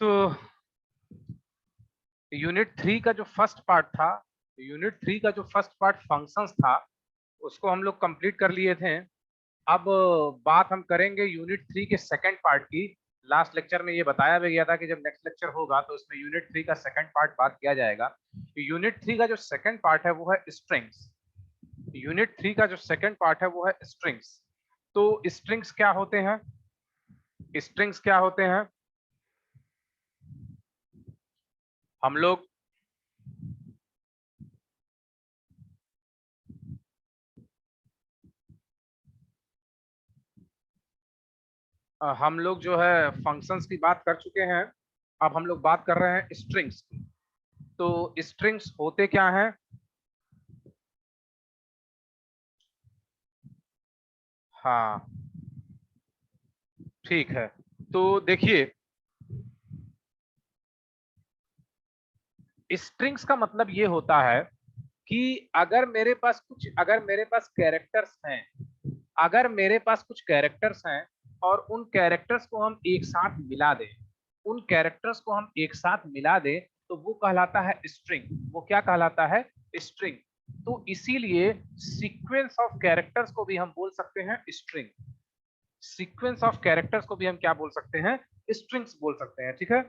तो यूनिट 3 का जो फर्स्ट पार्ट था, यूनिट 3 का जो फर्स्ट पार्ट फंक्शंस था, उसको हम लोग कंप्लीट कर लिए थे। अब बात हम करेंगे यूनिट 3 के सेकंड पार्ट की। लास्ट लेक्चर में ये बताया भी गया था कि जब नेक्स्ट लेक्चर होगा तो इसमें यूनिट 3 का सेकंड पार्ट बात किया जाएगा। यूनिट 3 का जो सेकंड पार्ट है वो है स्ट्रिंग्स। यूनिट 3 का जो सेकंड पार्ट है वो है स्ट्रिंग्स। तो स्ट्रिंग्स क्या होते हैं? स्ट्रिंग्स क्या होते हैं? हम लोग जो है फंक्शंस की बात कर चुके हैं। अब हम लोग बात कर रहे हैं स्ट्रिंग्स की। तो स्ट्रिंग्स होते क्या हैं? हाँ, ठीक है। तो देखिए, स्ट्रिंग्स का मतलब ये होता है कि अगर मेरे पास कैरेक्टर्स हैं, अगर मेरे पास कुछ कैरेक्टर्स हैं और उन कैरेक्टर्स को हम एक साथ मिला दें, उन कैरेक्टर्स को हम एक साथ मिला दें, तो वो कहलाता है स्ट्रिंग। वो क्या कहलाता है? स्ट्रिंग। तो इसीलिए सीक्वेंस ऑफ कैरेक्टर्स को भी हम बोल सकते हैं स्ट्रिंग। सीक्वेंस ऑफ कैरेक्टर्स को भी हम क्या बोल सकते हैं? स्ट्रिंग्स बोल सकते हैं। ठीक है।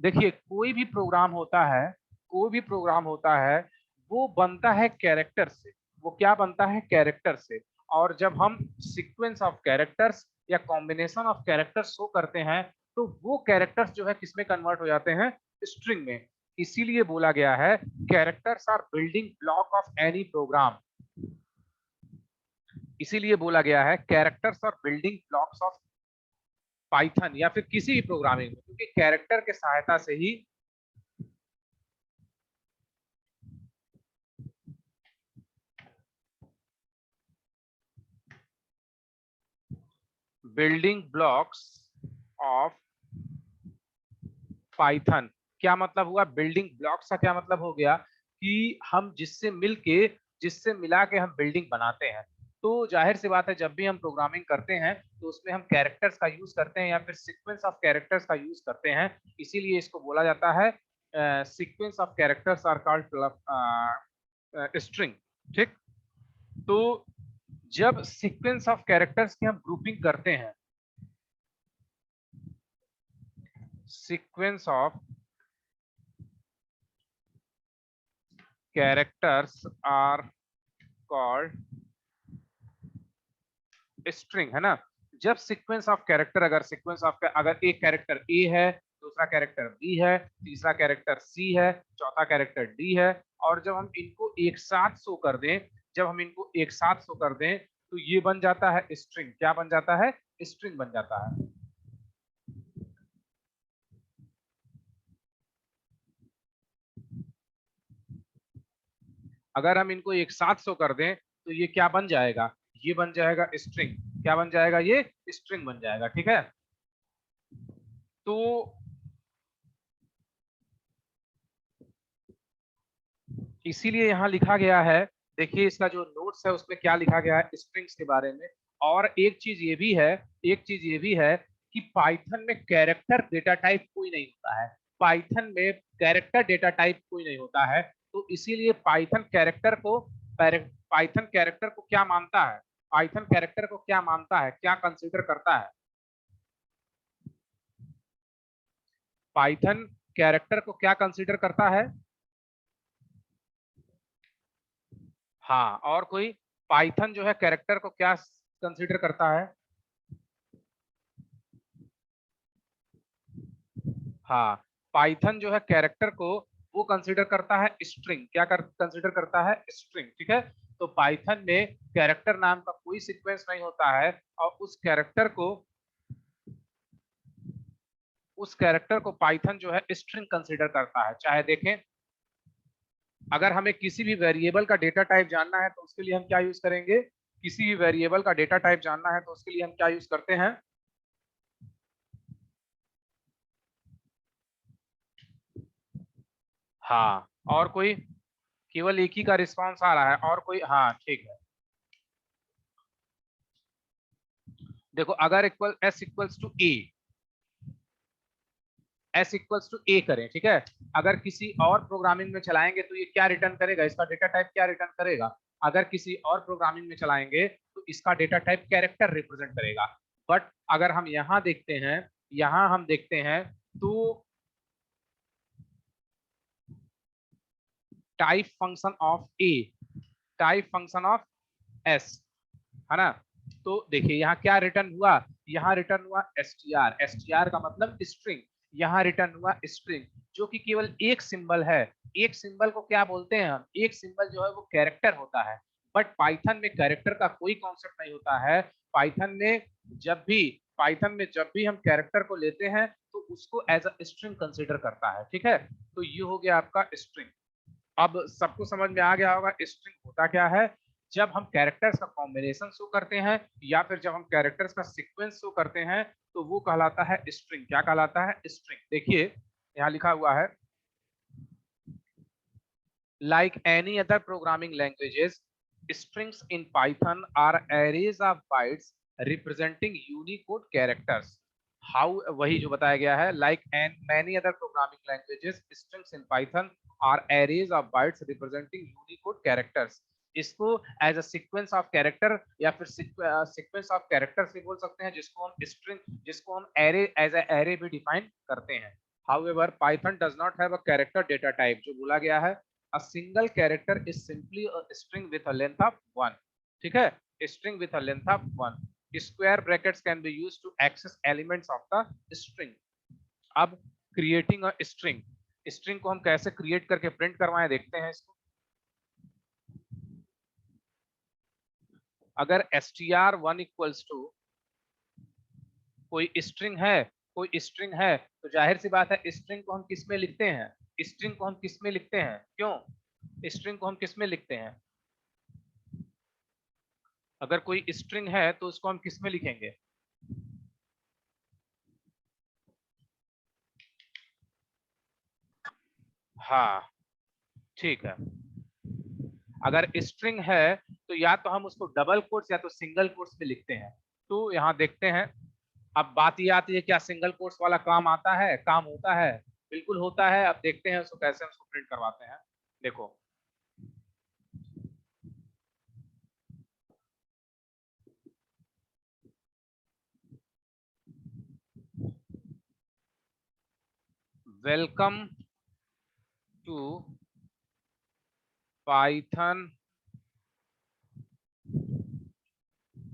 देखिए, कोई भी प्रोग्राम होता है, कोई भी प्रोग्राम होता है, वो बनता है कैरेक्टर से। वो क्या बनता है? कैरेक्टर से। और जब हम सीक्वेंस ऑफ कैरेक्टर्स या कॉम्बिनेशन ऑफ कैरेक्टर्स शो करते हैं, तो वो कैरेक्टर्स जो है किसमें कन्वर्ट हो जाते हैं? स्ट्रिंग में। इसीलिए बोला गया है characters are building block of any program. इसीलिए बोला गया है characters are building blocks of Python या फिर किसी भी प्रोग्रामिंग में, क्योंकि कैरेक्टर के सहायता से ही बिल्डिंग ब्लॉक्स ऑफ पाइथन। क्या मतलब हुआ? बिल्डिंग ब्लॉक्स का क्या मतलब हो गया कि हम जिससे मिला के हम बिल्डिंग बनाते हैं। तो जाहिर सी बात है, जब भी हम प्रोग्रामिंग करते हैं तो उसमें हम कैरेक्टर्स का यूज करते हैं या फिर सीक्वेंस ऑफ कैरेक्टर्स का यूज करते हैं। इसीलिए इसको बोला जाता है sequence of characters are called string. ठीक। तो जब सीक्वेंस ऑफ कैरेक्टर्स की हम ग्रुपिंग करते हैं, sequence of characters are called string, है ना। जब सीक्वेंस ऑफ कैरेक्टर, अगर एक कैरेक्टर ए है, दूसरा कैरेक्टर बी है, तीसरा कैरेक्टर सी है, चौथा कैरेक्टर डी है, और जब हम इनको एक साथ शो कर दें, तो ये बन जाता है स्ट्रिंग। क्या बन जाता है? स्ट्रिंग बन जाता है। अगर हम इनको एक साथ शो कर दें तो ये क्या बन जाएगा? ये बन जाएगा स्ट्रिंग। क्या बन जाएगा? ये स्ट्रिंग बन जाएगा। ठीक है। तो इसीलिए यहाँ लिखा गया है, देखिए इसका जो नोट्स है उसमें क्या लिखा गया है स्ट्रिंग्स के बारे में। और एक चीज ये भी है कि पाइथन में कैरेक्टर डेटा टाइप कोई नहीं होता है। पाइथन में कैरेक्टर डेटा टाइप कोई नहीं होता है। तो इसीलिए पाइथन कैरेक्टर को क्या मानता है? पाइथन कैरेक्टर को क्या मानता है, क्या कंसीडर करता है? पाइथन कैरेक्टर को क्या कंसीडर करता है? हाँ, और कोई? पाइथन जो है कैरेक्टर को क्या कंसीडर करता है? हाँ, पाइथन जो है कैरेक्टर को वो कंसीडर करता है स्ट्रिंग। क्या कंसीडर करता है? स्ट्रिंग। ठीक है। तो पाइथन में कैरेक्टर नाम का कोई सीक्वेंस नहीं होता है, और उस कैरेक्टर को पाइथन जो है स्ट्रिंग कंसीडर करता है। चाहे देखें, अगर हमें किसी भी वेरिएबल का डेटा टाइप जानना है तो उसके लिए हम क्या यूज करेंगे? किसी भी वेरिएबल का डेटा टाइप जानना है तो उसके लिए हम क्या यूज करते हैं? हाँ, और कोई? केवल एक ही का रिस्पॉन्स आ रहा है, और कोई? हाँ, ठीक है। देखो, अगर equal s equals to A, S equals to A करें, ठीक है। अगर किसी और प्रोग्रामिंग में चलाएंगे तो ये क्या रिटर्न करेगा, इसका डेटा टाइप क्या रिटर्न करेगा। अगर किसी और प्रोग्रामिंग में चलाएंगे तो इसका डेटा टाइप कैरेक्टर रिप्रेजेंट करेगा। बट अगर हम यहाँ देखते हैं, यहाँ हम देखते हैं तो type function of A, type function of S, है ना। तो देखिए यहाँ क्या रिटर्न हुआ, यहाँ रिटर्न हुआ एसटीआर, एसटीआर का मतलब स्ट्रिंग, यहाँ रिटर्न हुआ स्ट्रिंग, जो कि केवल एक सिंबल है। एक सिंबल को क्या बोलते हैं हम, एक सिंबल जो है वो कैरेक्टर होता है। बट पाइथन में कैरेक्टर का कोई कॉन्सेप्ट नहीं होता है। पाइथन में जब भी पाइथन में जब भी हम कैरेक्टर को लेते हैं तो उसको एज अ स्ट्रिंग कंसिडर करता है, ठीक है। तो ये हो गया आपका स्ट्रिंग। अब सबको समझ में आ गया होगा स्ट्रिंग होता क्या है। जब हम कैरेक्टर्स का कॉम्बिनेशन शो करते हैं या फिर जब हम कैरेक्टर्स का सीक्वेंस शो करते हैं तो वो कहलाता है स्ट्रिंग। क्या कहलाता है, स्ट्रिंग। देखिए यहाँ लिखा हुआ है, like any other programming languages, strings in Python are arrays of bytes representing Unicode characters. How, वही जो बताया गया है, like and many other programming languages, strings in Python are arrays of bytes representing Unicode characters. इसको as a sequence of character या फिर sequence of characters भी बोल सकते हैं, जिसको हम स्ट्रिंग, जिसको हम एरे एज अ एरे भी डिफाइन करते हैं। However, Python does not have a character data type, जो बोला गया है। A single character is simply a string with a length of 1, ठीक है, string with a length of 1. Square brackets can be used to access elements of the string. अब creating a string, string को हम कैसे create करके print करवाएं देखते हैं इसको। अगर str1 इक्वल्स टू कोई स्ट्रिंग है, कोई स्ट्रिंग है तो जाहिर सी बात है स्ट्रिंग को हम किस में लिखते हैं, स्ट्रिंग को हम किस में लिखते हैं, क्यों स्ट्रिंग को हम किस में लिखते हैं। अगर कोई स्ट्रिंग है तो उसको हम किस में लिखेंगे, हाँ ठीक है। अगर स्ट्रिंग है तो या तो हम उसको डबल कोट्स या तो सिंगल कोट्स में लिखते हैं। तो यहाँ देखते हैं, अब बात ये आती है क्या सिंगल कोट्स वाला काम आता है, काम होता है, बिल्कुल होता है। अब देखते हैं उसको कैसे उसको प्रिंट करवाते हैं। देखो वेलकम टू पाइथन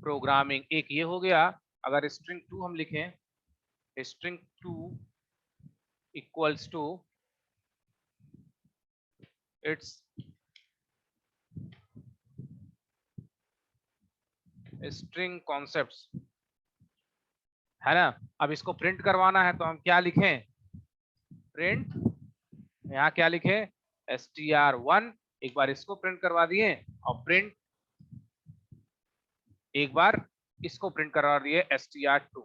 प्रोग्रामिंग, एक ये हो गया। अगर स्ट्रिंग 2 हम लिखें, string 2 equals to it's string concepts, है ना। अब इसको प्रिंट करवाना है तो हम क्या लिखें, प्रिंट, यहाँ क्या लिखे str1, एक बार इसको प्रिंट करवा दिए और प्रिंट एक बार इसको प्रिंट करवा दिए str2,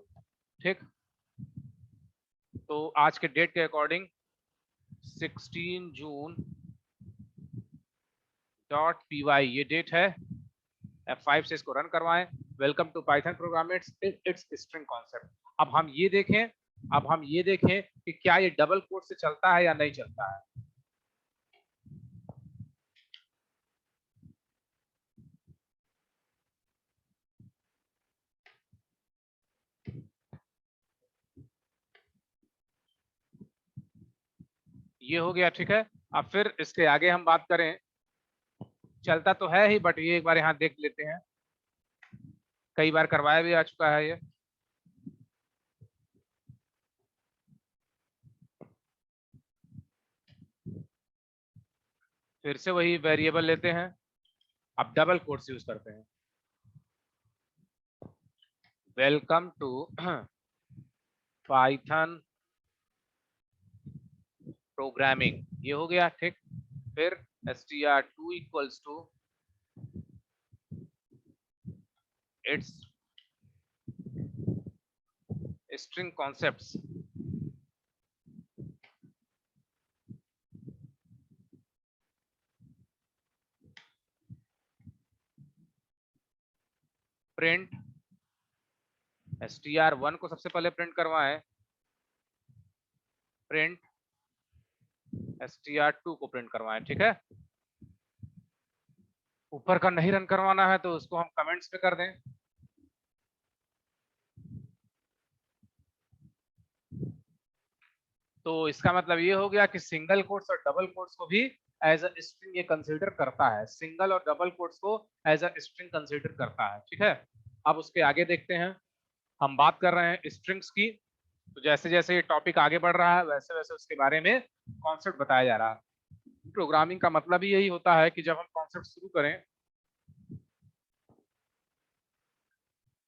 ठीक। तो आज के डेट के अकॉर्डिंग 16 जून .py ये डेट है। F5 से इसको रन करवाएं। Welcome to Python programming it's string concept. अब हम ये देखें, अब हम ये देखें कि क्या ये डबल कोट से चलता है या नहीं चलता है। ये हो गया, ठीक है। अब फिर इसके आगे हम बात करें, चलता तो है ही बट ये एक बार यहाँ देख लेते हैं, कई बार करवाया भी आ चुका है ये। फिर से वही वेरिएबल लेते हैं, अब डबल कोट्स यूज करते हैं, वेलकम टू पाइथन प्रोग्रामिंग, ये हो गया, ठीक। फिर str2 equals to it's string concepts, print str1 को सबसे पहले प्रिंट करवाएं, प्रिंट str2 को प्रिंट करवाएं, ठीक है। ऊपर का नहीं रन करवाना है तो उसको हम कमेंट्स पे कर दें। तो इसका मतलब ये हो गया कि सिंगल कोट्स और डबल कोट्स को भी एज अ स्ट्रिंग ये कंसीडर करता है, सिंगल और डबल कोट्स को एज अ स्ट्रिंग कंसीडर करता है, ठीक है। अब उसके आगे देखते हैं, हम बात कर रहे हैं स्ट्रिंग्स की। तो जैसे जैसे ये टॉपिक आगे बढ़ रहा है वैसे वैसे उसके बारे में कॉन्सेप्ट बताया जा रहा है। प्रोग्रामिंग का मतलब ही यही होता है कि जब हम कॉन्सेप्ट शुरू करें,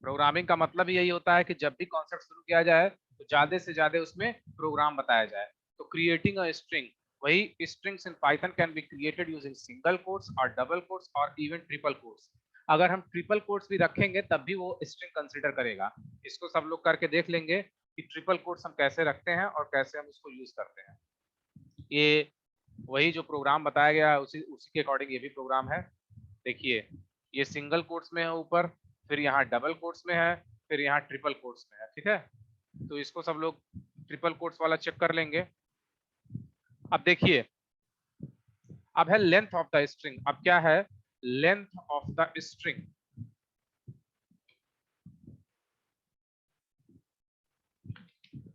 प्रोग्रामिंग का मतलब ही यही होता है कि जब भी कॉन्सेप्ट शुरू किया जाए तो ज्यादा से ज्यादा उसमें प्रोग्राम बताया जाए। तो क्रिएटिंग अ स्ट्रिंग, वही strings in Python can be created using single quotes और डबल कोट्स और इवन ट्रिपल कोट्स। अगर हम ट्रिपल कोट्स भी रखेंगे तब भी वो स्ट्रिंग कंसीडर करेगा। इसको सब लोग करके देख लेंगे कि ट्रिपल कोट्स हम कैसे रखते हैं और कैसे हम उसको यूज करते हैं। ये वही जो प्रोग्राम बताया गया उसी उसी के अकॉर्डिंग ये भी प्रोग्राम है। देखिए ये सिंगल कोट्स में है ऊपर, फिर यहाँ डबल कोट्स में है, फिर यहाँ ट्रिपल कोट्स में है, ठीक है। तो इसको सब लोग ट्रिपल कोट्स वाला चेक कर लेंगे। अब देखिए, अब है लेंथ ऑफ द स्ट्रिंग। अब क्या है लेंथ ऑफ द स्ट्रिंग?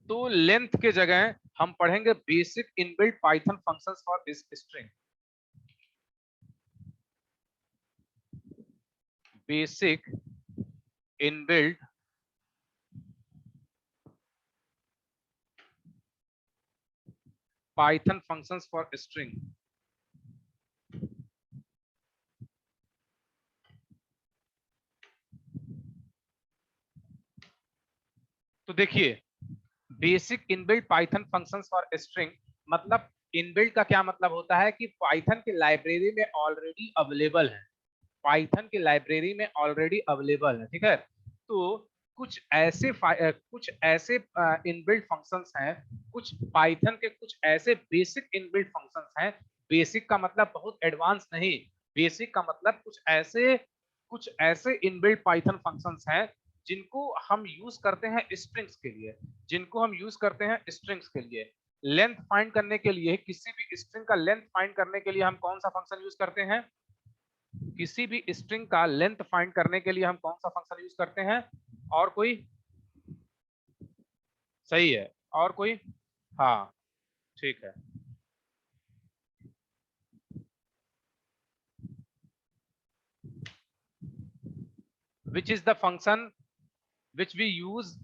तो लेंथ के जगह हम पढ़ेंगे basic inbuilt Python functions for this string. Basic inbuilt Python functions for string. तो देखिए basic inbuilt Python functions for string मतलब इनबिल्ट का क्या मतलब होता है कि पाइथन की लाइब्रेरी में ऑलरेडी अवेलेबल है, पाइथन की लाइब्रेरी में ऑलरेडी अवेलेबल है, ठीक है। तो कुछ ऐसे इनबिल्ट फंक्शंस हैं, कुछ पाइथन के कुछ ऐसे बेसिक इनबिल्ट फंक्शंस हैं। बेसिक का मतलब बहुत एडवांस नहीं, बेसिक का मतलब कुछ ऐसे इनबिल्ट पाइथन फंक्शंस हैं जिनको हम यूज करते हैं स्ट्रिंग्स के लिए, जिनको हम यूज करते हैं स्ट्रिंग्स के लिए। लेंथ फाइंड करने के लिए, किसी भी स्ट्रिंग का लेंथ फाइंड करने के लिए हम कौन सा फंक्शन यूज करते हैं? किसी भी स्ट्रिंग का लेंथ फाइंड करने के लिए हम कौन सा फंक्शन यूज करते हैं? और कोई? सही है, और कोई? हाँ, ठीक है। Which is the function which we use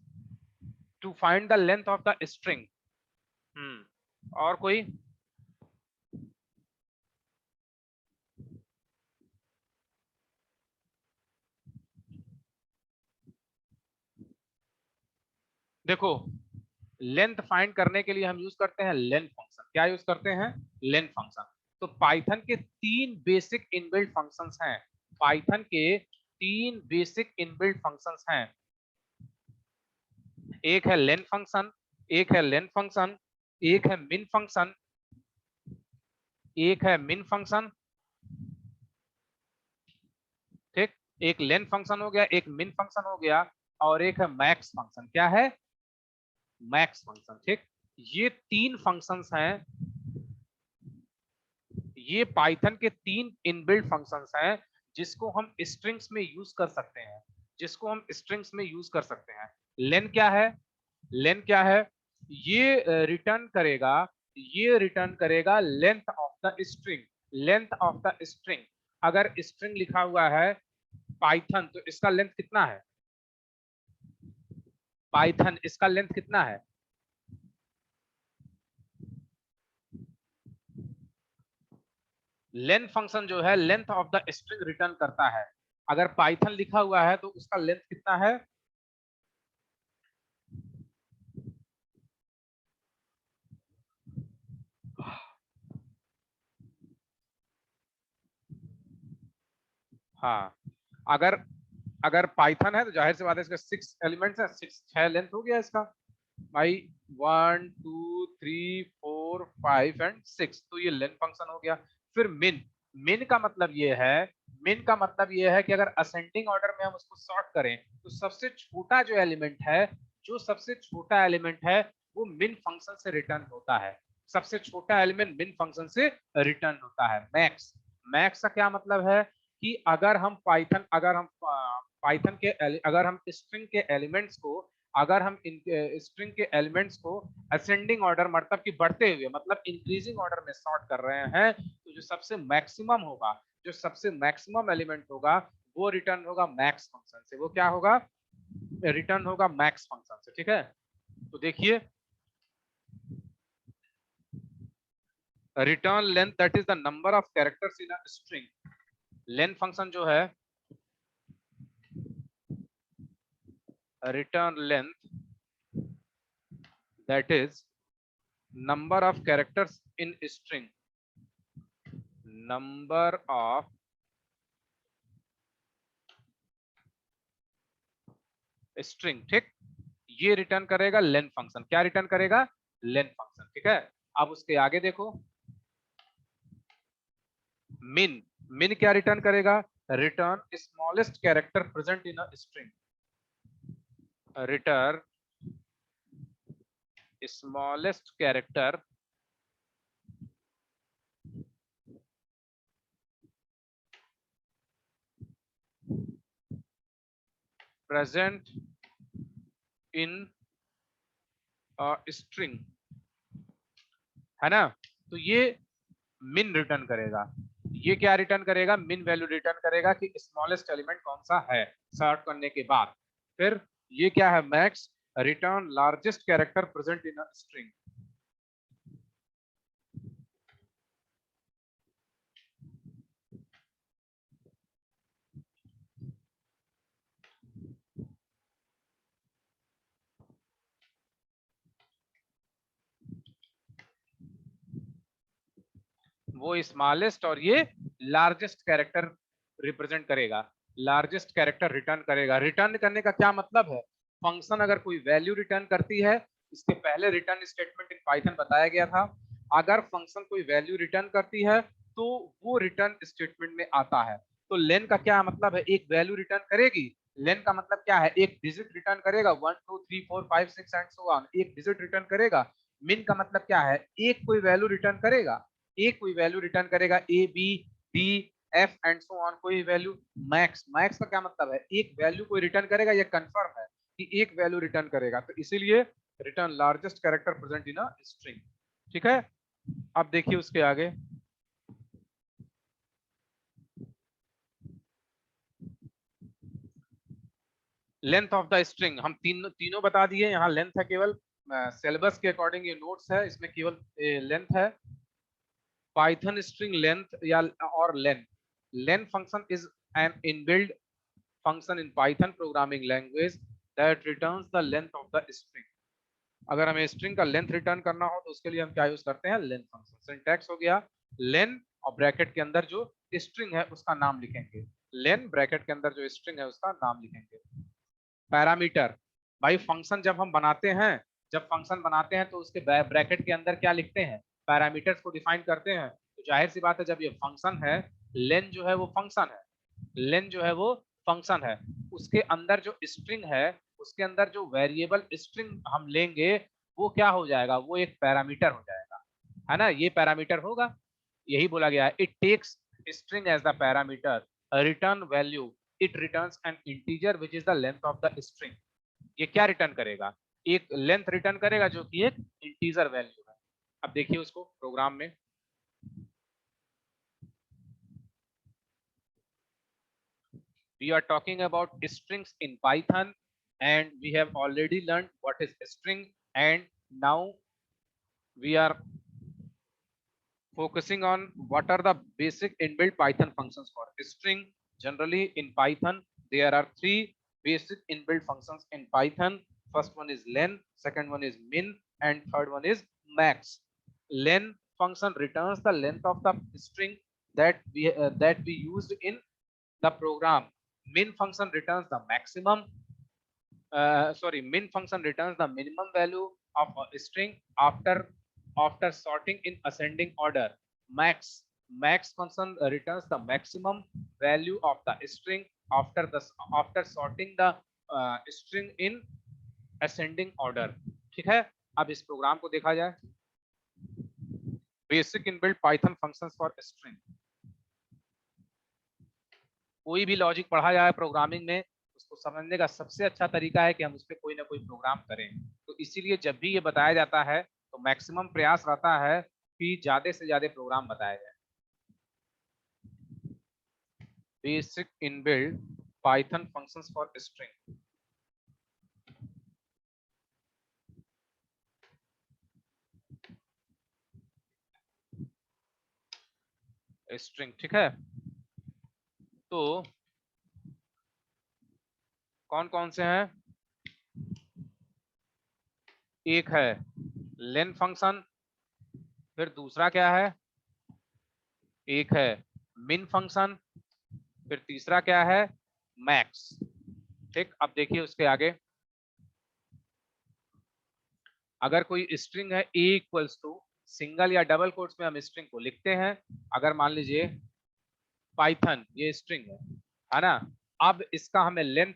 to find the length of the string? और कोई? देखो, लेंथ फाइंड करने के लिए हम यूज करते हैं लेंथ फंक्शन। क्या यूज करते हैं? Length function. तो पाइथन के तीन बेसिक इनबिल्ट फंक्शंस हैं, पाइथन के तीन बेसिक इनबिल्ट फंक्शंस हैं। एक है लेन फंक्शन, एक है लेन फंक्शन, एक है मिन फंक्शन, एक है मिन फंक्शन, ठीक। एक लेन फंक्शन हो गया, एक मिन फंक्शन हो गया, और एक है मैक्स फंक्शन। क्या है? मैक्स फंक्शन, ठीक। ये तीन फंक्शंस हैं, ये पाइथन के तीन इनबिल्ट फंक्शंस हैं जिसको हम स्ट्रिंग्स में यूज कर सकते हैं, जिसको हम स्ट्रिंग्स में यूज कर सकते हैं। लेन क्या है? लेन क्या है? ये रिटर्न करेगा, ये रिटर्न करेगा length of the string, length of the string. अगर स्ट्रिंग लिखा हुआ है पाइथन तो इसका लेंथ कितना है? पाइथन इसका लेंथ कितना है? लेंथ फंक्शन जो है length of the string return करता है। अगर पाइथन लिखा हुआ है तो उसका लेंथ कितना है? हाँ, अगर अगर पाइथन है तो जाहिर सी बात है इसका 6 एलिमेंट्स है, 6 लेंथ हो गया इसका भाई। 1 2 3 4 5 एंड 6, तो ये लेंथ फंक्शन हो गया। फिर मिन, मिन का मतलब ये है, मिन का मतलब ये है कि अगर असेंडिंग ऑर्डर में हम उसको सॉर्ट करें तो सबसे छोटा जो एलिमेंट है, जो सबसे छोटा एलिमेंट है वो मिन फंक्शन से रिटर्न होता है। सबसे छोटा एलिमेंट मिन फंक्शन से रिटर्न होता है। मैक्स, मैक्स का क्या मतलब है कि अगर हम पाइथन के अगर हम स्ट्रिंग के एलिमेंट्स को अगर हम स्ट्रिंग के एलिमेंट्स को असेंडिंग ऑर्डर मतलब कि बढ़ते हुए मतलब इंक्रीजिंग ऑर्डर में सॉर्ट कर रहे हैं, तो जो सबसे मैक्सिमम होगा, जो सबसे मैक्सिमम एलिमेंट होगा वो रिटर्न होगा मैक्स फंक्शन से। वो क्या होगा? रिटर्न होगा मैक्स फंक्शन से। ठीक है, तो देखिए return length that is the number of characters in a string. Length function जो है return length that is number of characters in string, number of string। ठीक, ये रिटर्न करेगा लेंथ फंक्शन। क्या रिटर्न करेगा? Length function. ठीक है, अब उसके आगे देखो मिन, मिन क्या रिटर्न करेगा? Return smallest character present in a string, return smallest character present in a string, है ना? तो ये मिन रिटर्न करेगा। ये क्या रिटर्न करेगा? मिन वैल्यू रिटर्न करेगा कि स्मॉलेस्ट एलिमेंट कौन सा है सॉर्ट करने के बाद। फिर ये क्या है? Max return largest character present in a string. वो स्मॉलेस्ट और ये लार्जेस्ट कैरेक्टर रिप्रेजेंट करेगा, लार्जेस्ट कैरेक्टर रिटर्न करेगा। रिटर्न करने का क्या मतलब है? फंक्शन अगर कोई वैल्यू रिटर्न करती है, इसके पहले रिटर्न स्टेटमेंट इन पाइथन बताया गया था, अगर फंक्शन कोई वैल्यू रिटर्न करती है तो वो रिटर्न स्टेटमेंट में आता है। तो लेन का क्या मतलब है? एक वैल्यू रिटर्न करेगी। लेन का मतलब क्या है? एक डिजिट रिटर्न करेगा, 1 2 3 4 5 6 एंड सो ऑन, एक डिजिट रिटर्न करेगा। मिन का मतलब क्या है? एक कोई वैल्यू रिटर्न करेगा, एक कोई वैल्यू रिटर्न करेगा, A B D F and so on, कोई वैल्यू। मैक्स, मैक्स का क्या मतलब है? एक वैल्यू कोई रिटर्न करेगा, ये कंफर्म है कि एक वैल्यू रिटर्न करेगा, तो इसीलिए return largest character present in a string. ठीक है, अब देखिए उसके आगे लेंथ ऑफ द स्ट्रिंग। हम तीनों बता दिए। यहाँ लेंथ है केवल सिलेबस के अकॉर्डिंग, ये नोट्स है, इसमें केवल लेंथ है। पाइथन स्ट्रिंग लेंथ या और length, length function is an inbuilt function in Python programming language that returns the length of the string। अगर हमें स्ट्रिंग का लेंथ रिटर्न करना हो तो उसके लिए हम क्या यूज करते हैं? Length function. सिंटैक्स हो गया लेन और ब्रैकेट के अंदर जो स्ट्रिंग है उसका नाम लिखेंगे। लेन ब्रैकेट के अंदर जो स्ट्रिंग है उसका नाम लिखेंगे। पैरामीटर, भाई फंक्शन जब हम बनाते हैं, जब फंक्शन बनाते हैं तो उसके ब्रैकेट के अंदर क्या लिखते हैं? पैरामीटर्स को डिफाइन करते हैं। तो जाहिर सी बात है जब ये फंक्शन है, लेन जो है वो फंक्शन है, लेन जो है वो फंक्शन है, उसके अंदर जो स्ट्रिंग है, उसके अंदर जो वेरिएबल स्ट्रिंग हम लेंगे वो क्या हो जाएगा? वो एक पैरामीटर हो जाएगा, है ना? ये पैरामीटर होगा, यही बोला गया है। It takes string as the parameter, return value, it returns an integer which is the length of the string. ये क्या रिटर्न करेगा? एक लेंथ रिटर्न करेगा जो कि एक इंटीजर वैल्यू है। अब देखिए उसको प्रोग्राम में, we are talking about strings in Python and we have already learned what is a string, and now we are focusing on what are the basic inbuilt Python functions for a string. Generally in Python there are three basic inbuilt functions in Python. First one is len, second one is min, and third one is max. Len function returns the length of the string that we used in the program. Min function returns the maximum, min function returns the minimum value of a string after sorting in ascending order. Max function returns the maximum value of the string after sorting the string in ascending order। ठीक है, अब इस programme को देखा जाए, basic inbuilt Python functions for string. कोई भी logic पढ़ा जाए प्रोग्रामिंग में, उसको समझने का सबसे अच्छा तरीका है कि हम उस पर कोई ना कोई प्रोग्राम करें। तो इसीलिए जब भी ये बताया जाता है तो मैक्सिमम प्रयास रहता है कि ज्यादा से ज्यादा प्रोग्राम बताया जाए। Basic inbuilt Python functions for string. String, ठीक है। तो कौन कौन से हैं? एक है लेन फंक्शन, फिर दूसरा क्या है? एक है मिन फंक्शन, फिर तीसरा क्या है? मैक्स। ठीक, अब देखिए उसके आगे, अगर कोई स्ट्रिंग है ए इक्वल्स टू, सिंगल या डबल कोट्स में हम स्ट्रिंग को लिखते हैं। अगर मान लीजिए पाइथन ये स्ट्रिंग है ना, अब इसका हमें लेंथ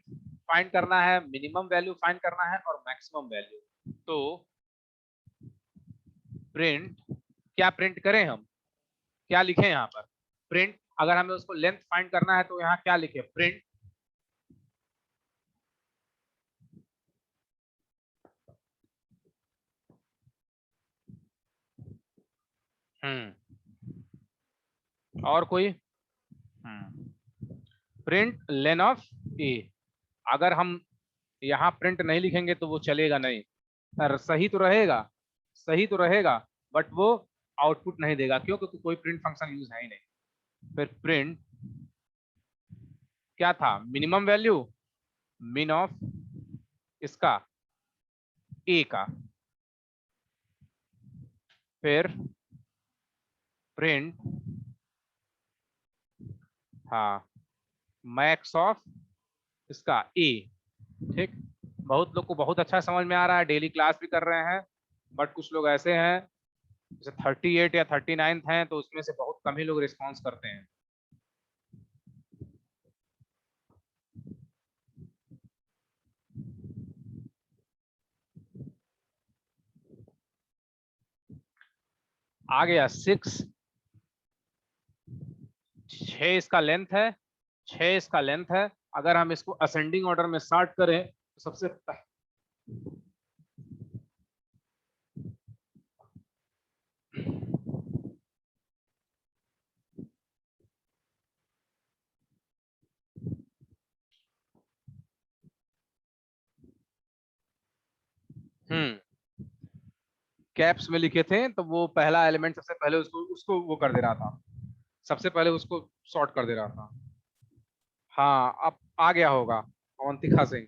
फाइंड करना है, मिनिमम वैल्यू फाइंड करना है और मैक्सिमम वैल्यू। तो प्रिंट, क्या प्रिंट करें हम, क्या लिखें यहाँ पर? प्रिंट, अगर हमें उसको लेंथ फाइंड करना है तो यहाँ क्या लिखे? प्रिंट और कोई प्रिंट लेन ऑफ ए। अगर हम यहाँ प्रिंट नहीं लिखेंगे तो वो चलेगा नहीं, सही तो रहेगा, सही तो रहेगा, बट वो आउटपुट नहीं देगा। क्यों? क्योंकि कोई प्रिंट फंक्शन यूज है ही नहीं। फिर प्रिंट क्या था? मिनिमम वैल्यू, मिन ऑफ इसका ए का। फिर प्रिंट, हाँ, मैक्स ऑफ इसका ए। ठीक, बहुत लोग को बहुत अच्छा समझ में आ रहा है, डेली क्लास भी कर रहे हैं। बट कुछ लोग ऐसे हैं जैसे 38 या 39 हैं, तो उसमें से बहुत कम ही लोग रिस्पॉन्स करते हैं। आ गया 6, 6 इसका लेंथ है, 6 इसका लेंथ है। अगर हम इसको असेंडिंग ऑर्डर में स्टार्ट करें तो सबसे कैप्स में लिखे थे तो वो पहला एलिमेंट सबसे पहले उसको उसको वो कर दे रहा था, सबसे पहले उसको सॉर्ट कर दे रहा था। हाँ, अब आ गया होगा अवंतिका सिंह।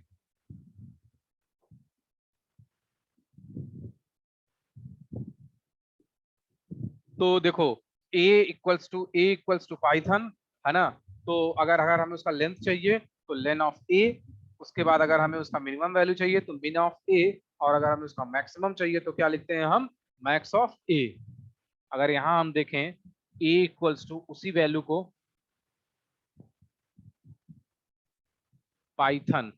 तो देखो, a इक्वल्स टू पाइथन, है ना। तो अगर अगर हमें उसका लेंथ चाहिए तो लेन ऑफ ए, उसके बाद अगर हमें उसका मिनिमम वैल्यू चाहिए तो मिन ऑफ ए, और अगर हमें उसका मैक्सिमम चाहिए तो क्या लिखते हैं हम? मैक्स ऑफ ए। अगर यहाँ हम देखें ए इक्वल्स टू उसी वैल्यू को पाइथन,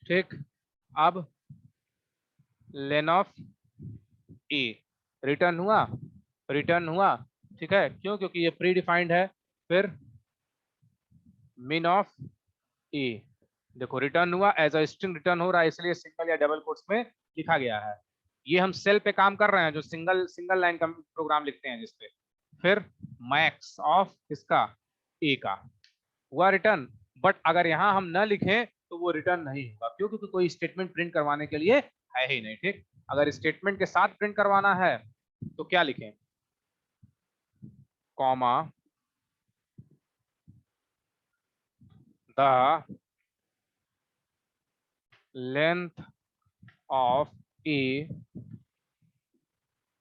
ठीक। अब लेन ऑफ ए रिटर्न हुआ, रिटर्न हुआ, ठीक है। क्यों? क्योंकि ये प्री डिफाइंड है। फिर मिन ऑफ ए, देखो रिटर्न हुआ, एज अ स्ट्रिंग रिटर्न हो रहा है, इसलिए सिंगल या डबल कोट्स में लिखा गया है। ये हम सेल पे काम कर रहे हैं, जो सिंगल सिंगल लाइन का प्रोग्राम लिखते हैं जिसपे। फिर मैक्स ऑफ इसका ए का हुआ रिटर्न। बट अगर यहाँ हम न लिखें तो वो रिटर्न नहीं होगा। क्यों? क्योंकि कोई स्टेटमेंट प्रिंट करवाने के लिए है ही नहीं, ठीक। अगर स्टेटमेंट के साथ प्रिंट करवाना है तो क्या लिखें? कॉमा द लेंथ ऑफ ए,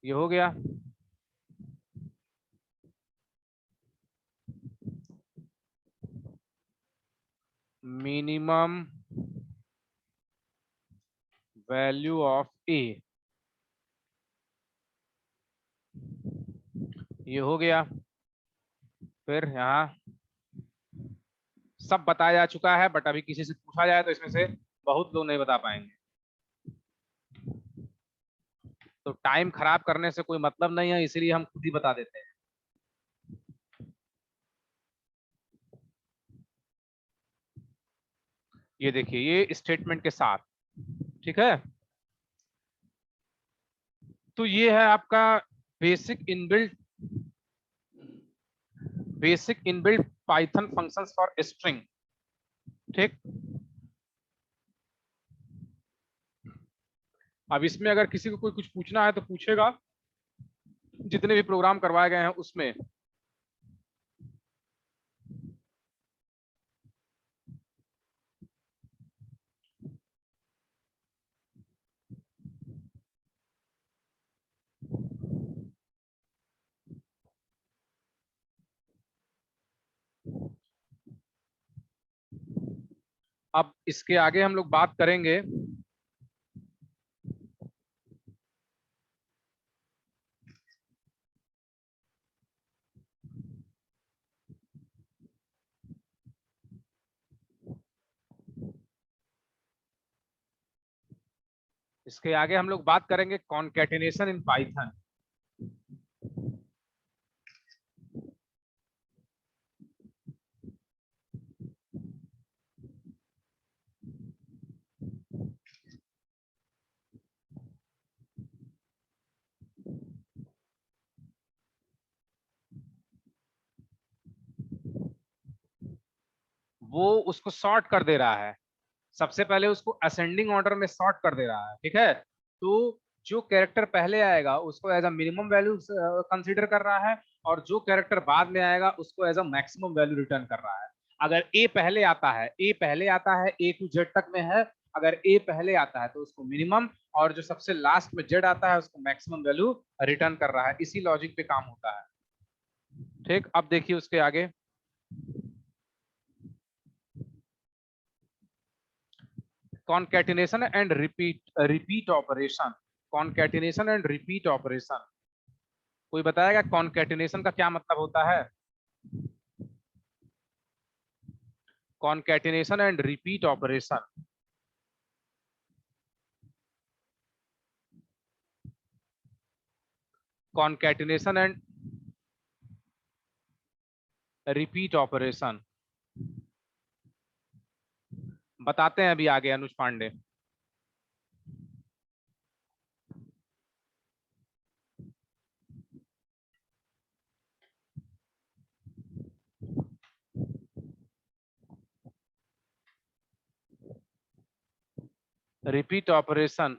ये हो गया। मिनिमम वैल्यू ऑफ ए, ये हो गया। फिर यहाँ सब बताया जा चुका है, बट अभी किसी से पूछा जाए तो इसमें से बहुत लोग नहीं बता पाएंगे। तो टाइम खराब करने से कोई मतलब नहीं है, इसीलिए हम खुद ही बता देते हैं। ये देखिए, ये स्टेटमेंट के साथ, ठीक है। तो ये है आपका basic inbuilt Python functions for string, ठीक। अब इसमें अगर किसी को कोई कुछ पूछना है तो पूछेगा, जितने भी प्रोग्राम करवाए गए हैं उसमें। अब इसके आगे हम लोग बात करेंगे कॉन्केटिनेशन इन पाइथन। वो उसको सॉर्ट कर दे रहा है, सबसे पहले उसको असेंडिंग ऑर्डर में सॉर्ट कर दे रहा है, ठीक है। तो जो कैरेक्टर पहले आएगा उसको as a minimum value consider कर रहा है, और जो कैरेक्टर बाद में आएगा उसको as a maximum value return कर रहा है। अगर ए पहले आता है, ए टू जेड तक में है, अगर ए पहले आता है तो उसको मिनिमम, और जो सबसे लास्ट में जेड आता है उसको मैक्सिमम वैल्यू रिटर्न कर रहा है। इसी लॉजिक पे काम होता है, ठीक। अब देखिए उसके आगे, concatenation and repeat operation. Concatenation and repeat operation, कोई बताएगा कॉन्केटिनेशन का क्या मतलब होता है? Concatenation and repeat operation, concatenation and repeat operation बताते हैं अभी आगे Anuj Pandey. Repeat operation,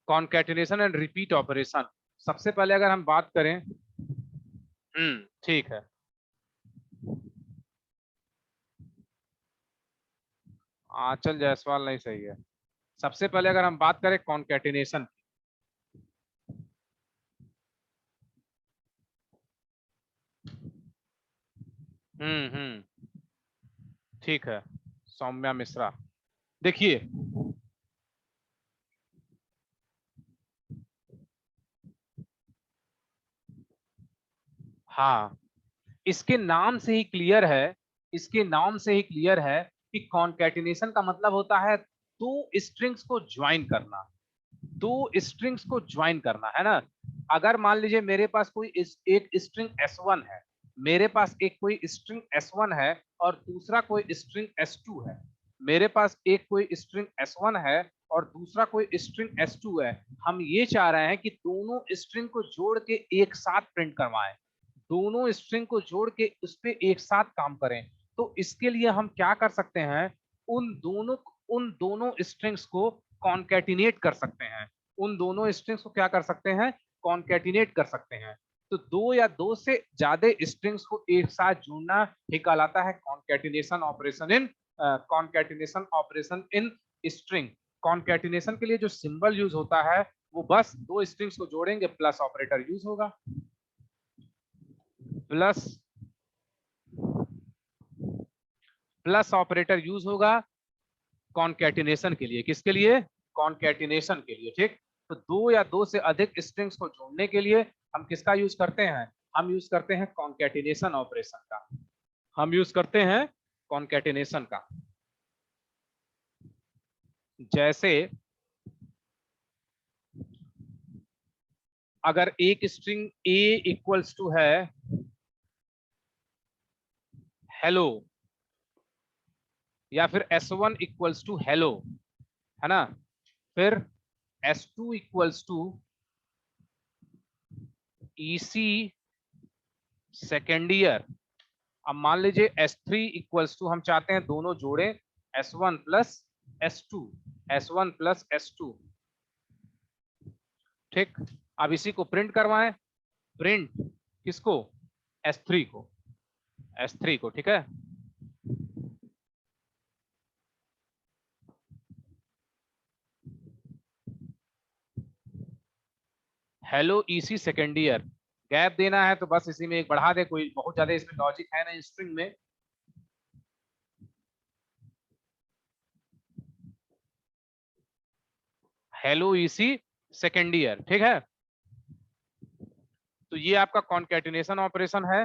concatenation and repeat operation, सबसे पहले अगर हम बात करें, ठीक है। आंचल जायसवाल नहीं सही है। सबसे पहले अगर हम बात करें कॉन्केटिनेशन, ठीक है, सौम्या मिश्रा। देखिए, हाँ, इसके नाम से ही क्लियर है, इसके नाम से ही क्लियर है कि कॉन्केटिनेशन का मतलब होता है दो स्ट्रिंग्स को ज्वाइन करना, दो स्ट्रिंग्स को ज्वाइन करना, है ना। अगर मान लीजिए मेरे पास कोई एक स्ट्रिंग S1 है, मेरे पास एक कोई स्ट्रिंग S1 है और दूसरा कोई स्ट्रिंग S2 है, मेरे पास एक कोई स्ट्रिंग S1 है और दूसरा कोई स्ट्रिंग S2 है। हम ये चाह रहे हैं कि दोनों स्ट्रिंग को जोड़ के एक साथ प्रिंट करवाएं, दोनों स्ट्रिंग को जोड़ के उस पर एक साथ काम करें। तो इसके लिए हम क्या कर सकते हैं, उन दोनों उन दोनों स्ट्रिंग्स को कॉन्केटिनेट कर सकते हैं, उन दोनों स्ट्रिंग्स को क्या कर सकते हैं, कॉन्केटिनेट कर सकते हैं। तो दो या दो से ज्यादा स्ट्रिंग्स को एक साथ जोड़ना ही कहलाता है concatenation operation in string. Concatenation के लिए जो सिंबल यूज होता है वो बस दो स्ट्रिंग्स को जोड़ेंगे प्लस ऑपरेटर यूज होगा, प्लस ऑपरेटर यूज होगा कॉन्केटिनेशन के लिए। किसके लिए? कॉन्केटिनेशन के लिए, ठीक। तो दो या दो से अधिक स्ट्रिंग्स को जोड़ने के लिए हम किसका यूज करते हैं, हम यूज करते हैं कॉन्केटिनेशन ऑपरेशन का, हम यूज करते हैं कॉन्केटिनेशन का। जैसे अगर एक स्ट्रिंग ए इक्वल्स टू है हेलो, या फिर s1 इक्वल्स टू हेलो, है ना, फिर s2 equals to EC second year. अब मान लीजिए S3 इक्वल्स टू, हम चाहते हैं दोनों जोड़े S1 plus S2, S1 plus S2, ठीक। अब इसी को प्रिंट करवाएं, प्रिंट किसको, S3 को, S3 को, ठीक है। Hello EC second year, gap देना है तो बस इसी में एक बढ़ा दे, कोई बहुत ज्यादा इसमें लॉजिक है ना स्ट्रिंग में। हेलो ईसी सेकेंड ईयर, ठीक है। तो ये आपका कॉन्केटिनेशन ऑपरेशन है।